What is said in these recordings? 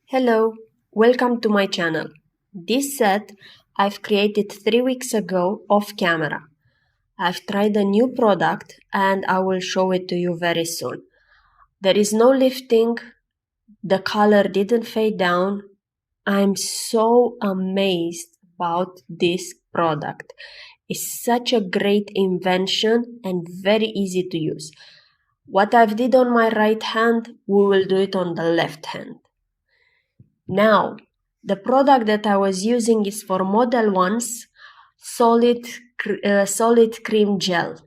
Hello, welcome to my channel. This set I've created 3 weeks ago off camera. I've tried a new product and I will show it to you very soon. There is no lifting, the color didn't fade down. I'm so amazed about this product. It's such a great invention and very easy to use. What I've did on my right hand, we will do it on the left hand. Now, the product that I was using is for Modelones solid cream gel.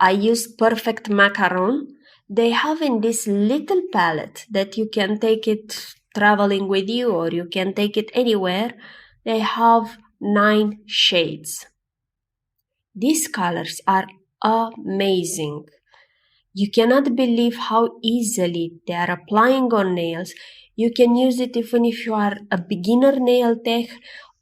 I used Perfect Macaron. They have in this little palette that you can take it traveling with you or you can take it anywhere. They have 9 shades. These colors are amazing. You cannot believe how easily they are applying on nails. You can use it even if you are a beginner nail tech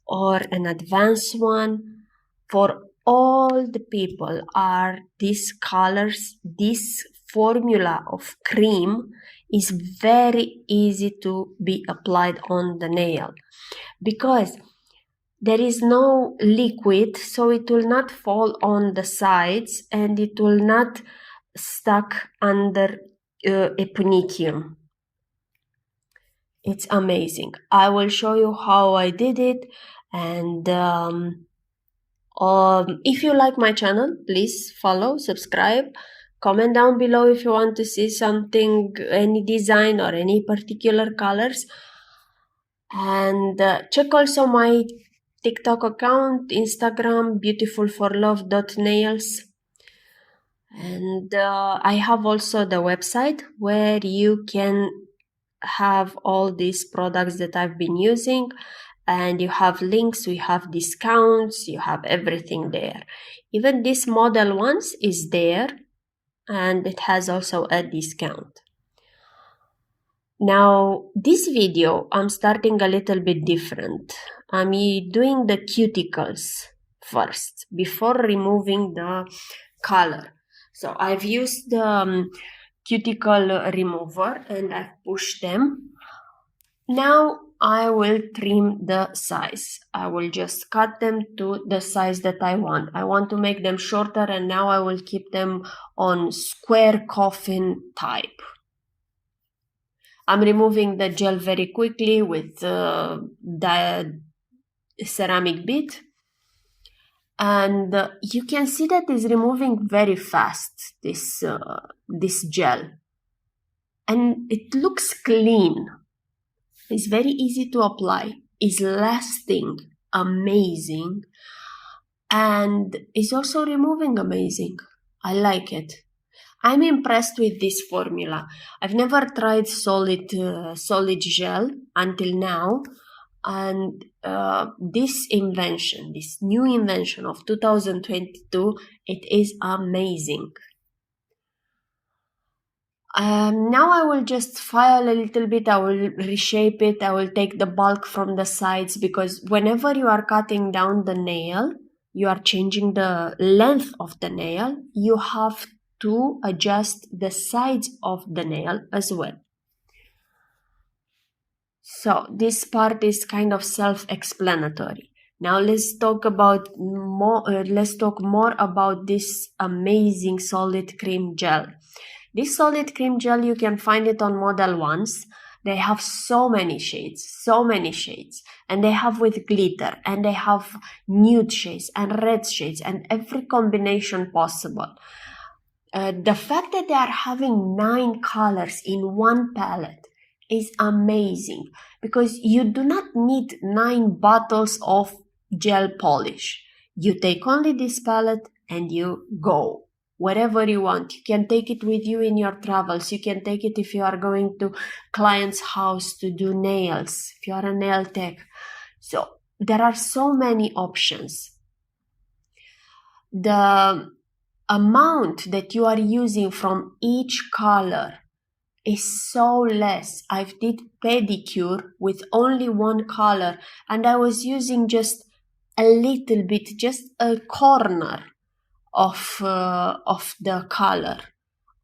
or an advanced one. For all the people are these colors, this formula of cream is very easy to be applied on the nail because there is no liquid, so it will not fall on the sides and it will not stuck under eponychium. It's amazing. I will show you how I did it, and if you like my channel, please follow, subscribe, comment down below if you want to see something, any design or any particular colors, and check also my TikTok account, Instagram, beautifulforlove.nails. And I have also the website where you can have all these products that I've been using, and you have links, we have discounts, you have everything there. Even this Modelones is there, and it has also a discount. Now, this video, I'm starting a little bit different. I'm doing the cuticles first before removing the color. So I've used the Cuticle Remover and I've pushed them. Now I will trim the size. I will just cut them to the size that I want. I want to make them shorter, and now I will keep them on square coffin type. I'm removing the gel very quickly with the ceramic bit. And you can see that it's removing very fast, this gel. And it looks clean. It's very easy to apply. It's lasting amazing. And it's also removing amazing. I like it. I'm impressed with this formula. I've never tried solid gel until now. And this invention, this new invention of 2022, it is amazing. Now I will just file a little bit, I will reshape it, I will take the bulk from the sides, because whenever you are cutting down the nail, you are changing the length of the nail, you have to adjust the sides of the nail as well. So this part is kind of self-explanatory. Now let's talk more about this amazing solid cream gel. This solid cream gel, you can find it on Modelones. They have so many shades, and they have with glitter, and they have nude shades and red shades and every combination possible. The fact that they are having 9 colors in one palette is amazing, because you do not need 9 bottles of gel polish. You take only this palette and you go wherever you want. You can take it with you in your travels. You can take it if you are going to client's house to do nails, if you are a nail tech. So there are so many options. The amount that you are using from each color is so less. I've did pedicure with only one color, and I was using just a little bit, just a corner of the color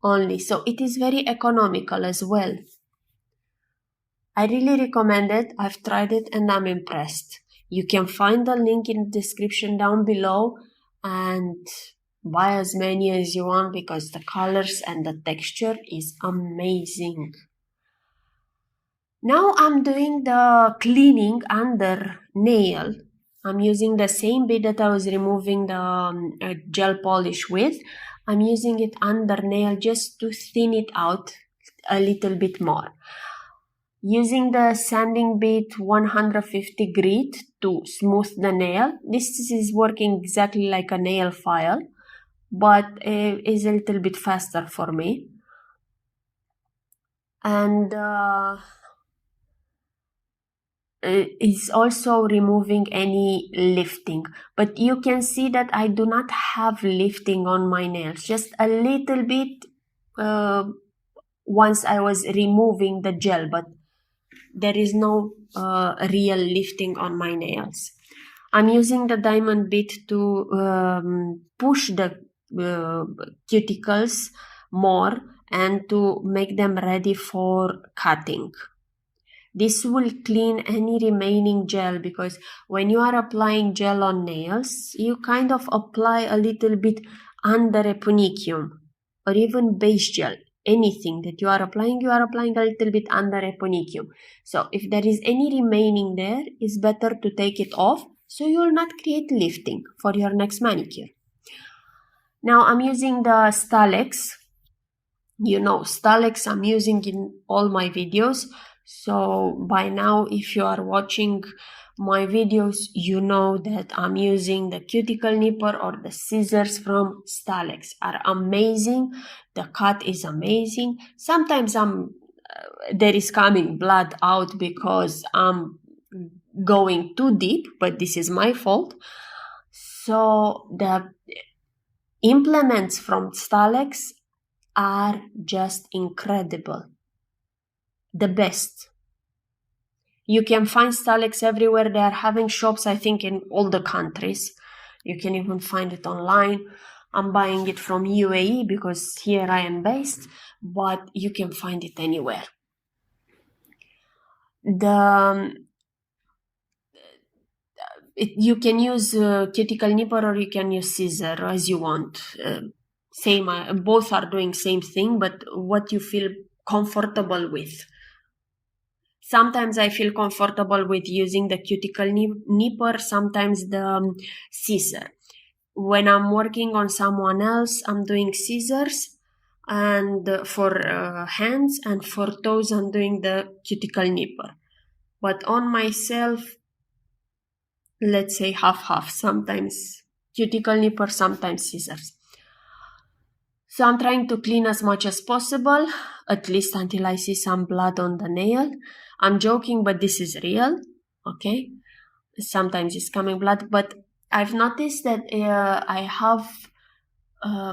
only. So it is very economical as well. I really recommend it. I've tried it and I'm impressed. You can find the link in the description down below and buy as many as you want because the colors and the texture is amazing. Now I'm doing the cleaning under nail. I'm using the same bit that I was removing the gel polish with. I'm using it under nail just to thin it out a little bit more. Using the sanding bit 150 grit to smooth the nail. This is working exactly like a nail file, but is a little bit faster for me. And is also removing any lifting, but you can see that I do not have lifting on my nails, just a little bit once I was removing the gel, but there is no real lifting on my nails. I'm using the diamond bit to push the cuticles more and to make them ready for cutting. This will clean any remaining gel because when you are applying gel on nails, you kind of apply a little bit under a punicum or even base gel. Anything that you are applying a little bit under a punicum. So if there is any remaining there, it's better to take it off so you will not create lifting for your next manicure. Now I'm using the Stalex. You know, Stalex I'm using in all my videos. So by now, if you are watching my videos, you know that I'm using the cuticle nipper or the scissors from Stalex. Are amazing. The cut is amazing. Sometimes there is coming blood out because I'm going too deep, but this is my fault. So the implements from Stalex are just incredible. The best. You can find Stalex everywhere. They are having shops, I think, in all the countries. You can even find it online. I'm buying it from UAE because here I am based, but you can find it anywhere. You can use cuticle nipper or you can use scissor as you want. Both are doing same thing, but what you feel comfortable with. Sometimes I feel comfortable with using the cuticle nipper, sometimes the scissor. When I'm working on someone else, I'm doing scissors, and for hands, and for toes, I'm doing the cuticle nipper. But on myself, let's say half-half, sometimes cuticle nipper, sometimes scissors. So I'm trying to clean as much as possible, at least until I see some blood on the nail. I'm joking, but this is real, okay? Sometimes it's coming blood, but I've noticed that I have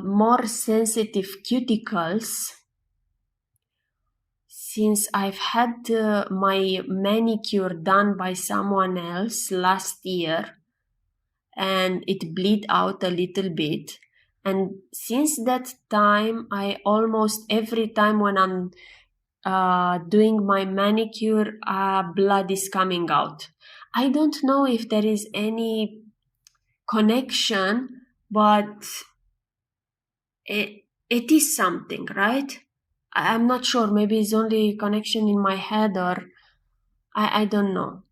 more sensitive cuticles since I've had my manicure done by someone else last year and it bleed out a little bit. And since that time, I almost every time when I'm doing my manicure, blood is coming out. I don't know if there is any connection, but it is something, right? I'm not sure. Maybe it's only connection in my head or I don't know.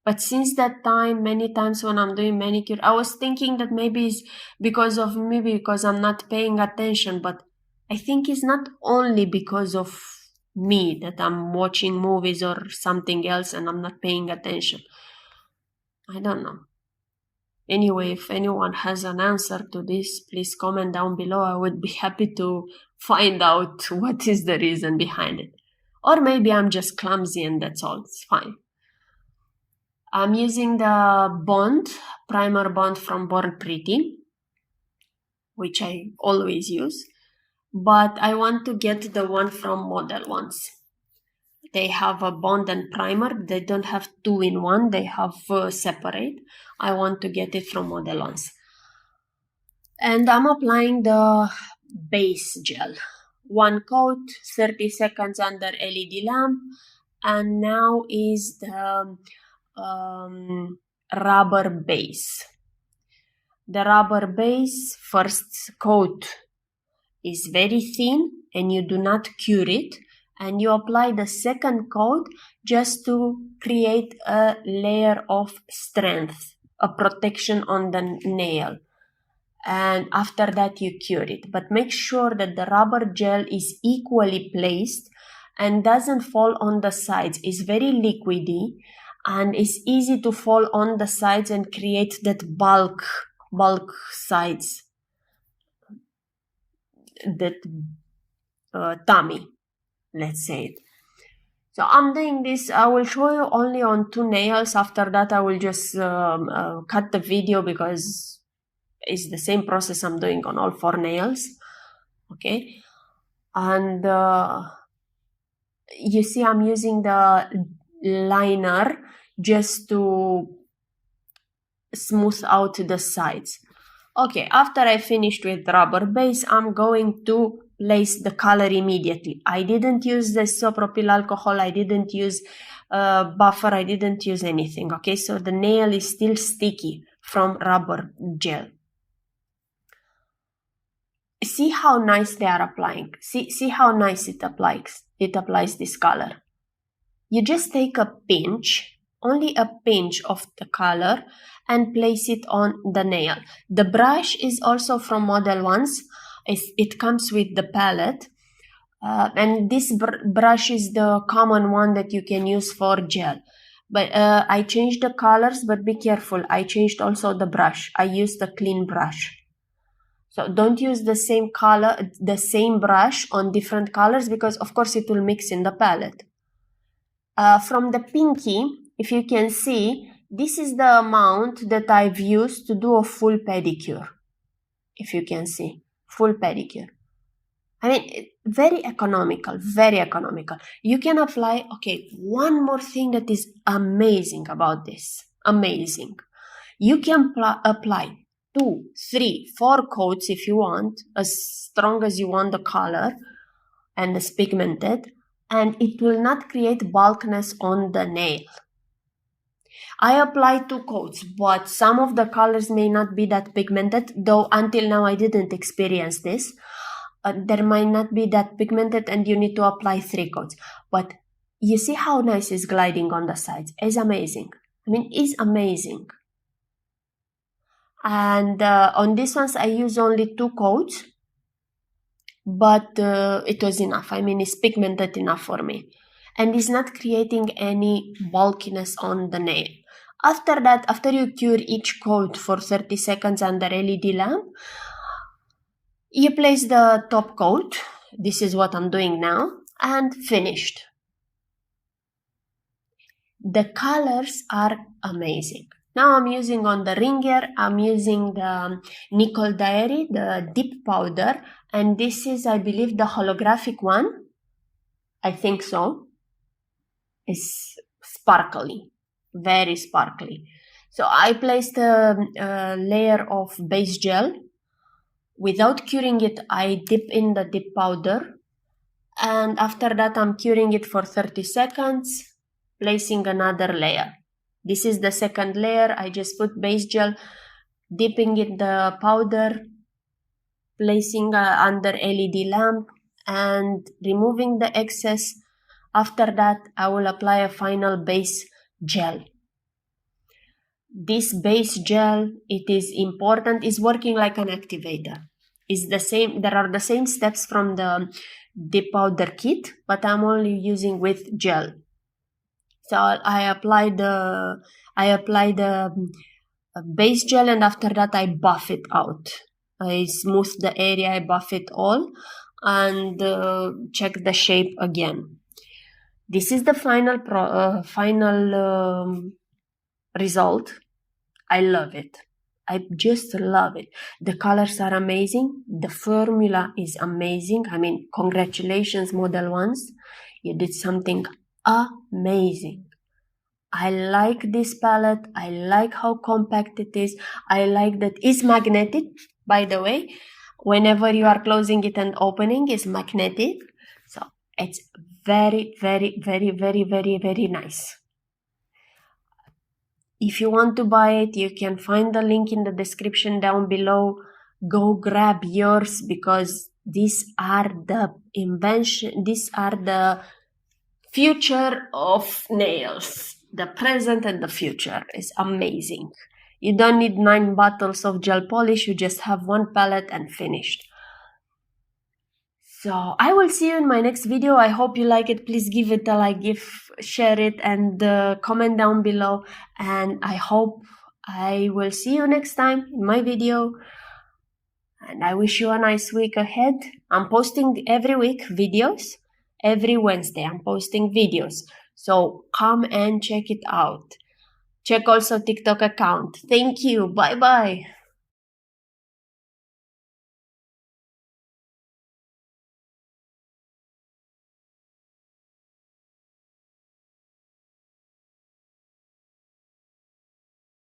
But since that time, many times when I'm doing manicure, I was thinking that maybe it's because I'm not paying attention, but I think it's not only because of me that I'm watching movies or something else and I'm not paying attention. I don't know. Anyway, if anyone has an answer to this, please comment down below. I would be happy to find out what is the reason behind it. Or maybe I'm just clumsy and that's all. It's fine. I'm using the primer bond from Born Pretty, which I always use, but I want to get the one from Modelones. They have a bond and primer. They don't have two in one. They have separate. I want to get it from Modelones. And I'm applying the base gel. One coat, 30 seconds under LED lamp, and now is the rubber base. The rubber base first coat is very thin and you do not cure it, and you apply the second coat just to create a layer of strength, a protection on the nail. And after that you cure it. But make sure that the rubber gel is equally placed and doesn't fall on the sides. It's very liquidy and it's easy to fall on the sides and create that bulk sides, that tummy, let's say it. So I'm doing this. I will show you only on 2 nails. After that I will just cut the video because it's the same process I'm doing on all 4 nails. Okay, and you see I'm using the liner just to smooth out the sides. Okay, after I finished with rubber base, I'm going to place the color immediately. I didn't use the isopropyl alcohol, I didn't use buffer, I didn't use anything. Okay, so the nail is still sticky from rubber gel. See how nice they are applying. See how nice it applies this color. You just take a pinch, only a pinch of the color, and place it on the nail. The brush is also from Modelones. It comes with the palette. And this brush is the common one that you can use for gel. But I changed the colors, but be careful. I changed also the brush. I used a clean brush. So don't use the same color, the same brush on different colors, because of course it will mix in the palette. From the pinky, if you can see, this is the amount that I've used to do a full pedicure. If you can see, full pedicure. I mean, very economical, very economical. You can apply, okay, one more thing that is amazing about this, amazing. You can apply 2, 3, 4 coats if you want, as strong as you want the color and as pigmented, and it will not create bulkiness on the nail. I applied 2 coats, but some of the colors may not be that pigmented, though until now I didn't experience this. There might not be that pigmented and you need to apply 3 coats. But you see how nice it's gliding on the sides. It's amazing. I mean, it's amazing. And on these ones I use only 2 coats, but it was enough. I mean, it's pigmented enough for me. And it's not creating any bulkiness on the nail. After that, after you cure each coat for 30 seconds under LED lamp, you place the top coat. This is what I'm doing now, and finished. The colors are amazing. Now I'm using on the ringer, I'm using the Nickel Diary, the dip powder, and this is, I believe, the holographic one. I think so. It's sparkly, very sparkly. So I placed a layer of base gel. Without curing it, I dip in the dip powder, and after that I'm curing it for 30 seconds, placing another layer. This is the second layer. I just put base gel, dipping in the powder, placing under LED lamp, and removing the excess. After that, I will apply a final base gel. This base gel, it is important, is working like an activator. It's the same, there are the same steps from the dip powder kit, but I'm only using with gel. So I apply the base gel, and after that I buff it out. I smooth the area, I buff it all, and check the shape again. This is the final result. I love it. I just love it. The colors are amazing. The formula is amazing. I mean, congratulations, Modelones. You did something amazing. I like this palette. I like how compact it is. I like that it's magnetic, by the way. Whenever you are closing it and opening, it's magnetic. So it's very, very, very, very, very, very nice. If you want to buy it, you can find the link in the description down below. Go grab yours, because these are the future of nails. The present and the future is amazing. You don't need 9 bottles of gel polish, you just have 1 palette and finished. So I will see you in my next video. I hope you like it. Please give it a like, share it, and comment down below. And I hope I will see you next time in my video. And I wish you a nice week ahead. I'm posting every week videos. Every Wednesday I'm posting videos. So come and check it out. Check also TikTok account. Thank you. Bye bye.